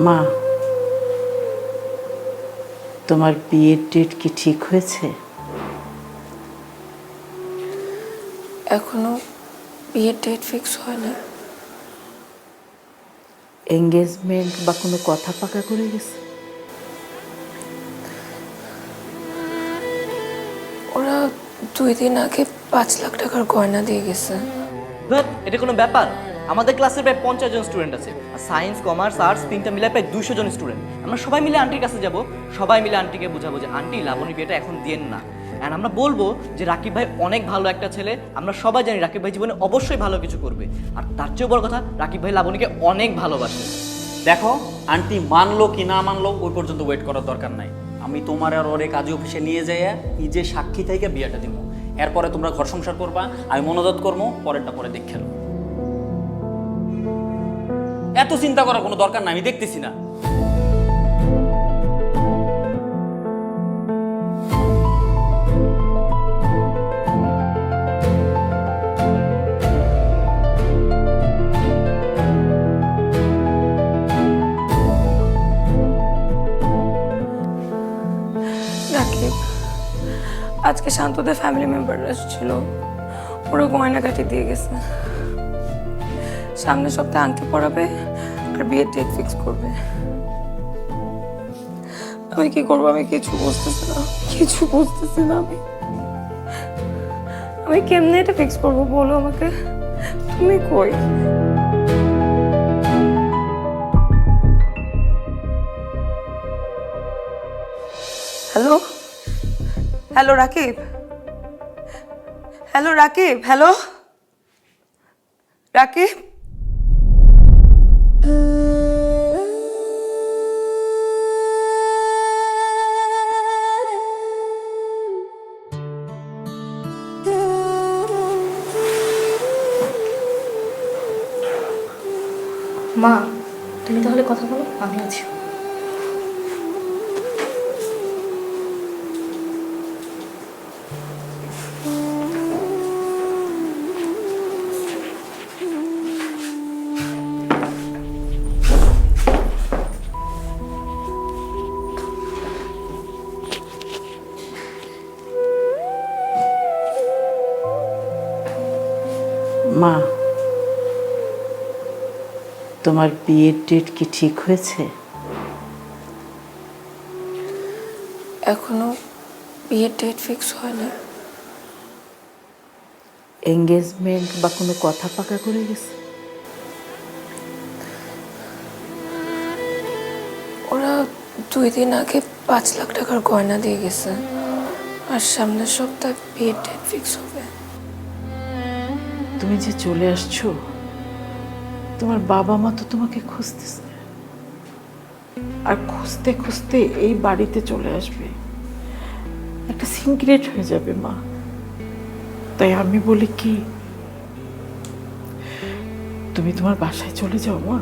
মা, তোমার বিয়ের ডেট কি ঠিক হয়েছে? এখনো বিয়ের ডেট ফিক্স হয়নি। এঙ্গেজমেন্ট বা কোনো কথা পাকা করে গেছে? ওরা 2 দিন আগে 5 লাখ টাকার গয়না দিয়ে গেছে। বাট এটা কোনো ব্যাপার? আমাদের ক্লাসে প্রায় 50 জন স্টুডেন্ট আছে, আর সায়েন্স, কমার্স, আর্টস তিনটা মিলে প্রায় 200 জন স্টুডেন্ট। আমরা সবাই মিলে আন্টির কাছে যাব, সবাই মিলে আন্টিকে বোঝাবো যে আন্টি, লাবণী বিয়েটা এখন দিয়েন না। অ্যান্ড আমরা বলবো যে রাকিব ভাই অনেক ভালো একটা ছেলে, আমরা সবাই জানি রাকিব ভাই জীবনে অবশ্যই ভালো কিছু করবে। আর তার চেয়েও বড় কথা, রাকিব ভাই লাবণীকে অনেক ভালোবাসে। দেখো, আন্টি মানলো কি না মানলো ওই পর্যন্ত ওয়েট করার দরকার নাই। আমি তোমার আর ওরে কাজী অফিসে নিয়ে যাই, নিজে সাক্ষী থেকে বিয়েটা দিব। এরপরে তোমরা ঘর সংসার করবা, আমি মনোজাত করবো, পরেরটা পরে দেখে নেবো। এত চিন্তা করার কোনো দরকার নাই, আমি দেখতেছি না। রাকিব, আজকে শান্তদের ফ্যামিলি মেম্বাররা এসেছিল, ওরা গয়নাগাটি দিয়ে গেছে। সামনের সপ্তাহে আংটি পরাবে আর বিয়ের ডেট ফিক্স করবে। আমি কি করবো? আমি কিছু বুঝতেছি না। আমি কেমনে এটা ফিক্স করবো বলো আমাকে? তুমি কই? Hello hello Rakib, hello Rakib, hello Rakib. মা, তুমি তাহলে কথা বলো, আমি আছি। মা, তোমার বিয়ের ডেট কি ঠিক হয়েছে? এখনো বিয়ের ডেট ফিক্স হয়নি। এঙ্গেজমেন্ট বা কোনো কথা পাকা করে গেছে? ওরা 2 দিন আগে 5 লাখ টাকার গয়না দিয়ে গেছে, আর সামনের সপ্তাহে বিয়ের ডেট ফিক্স হবে। তুমি যে চলে আসছো, তোমার বাবা মা তো তোমাকে খুঁজতেছে, আর খুঁজতে খুঁজতে এই বাড়িতে চলে আসবে, একটা সিক্রেট হয়ে যাবে মা। তাই আমি বলি কি, তুমি তোমার বাসায় চলে যাও মা।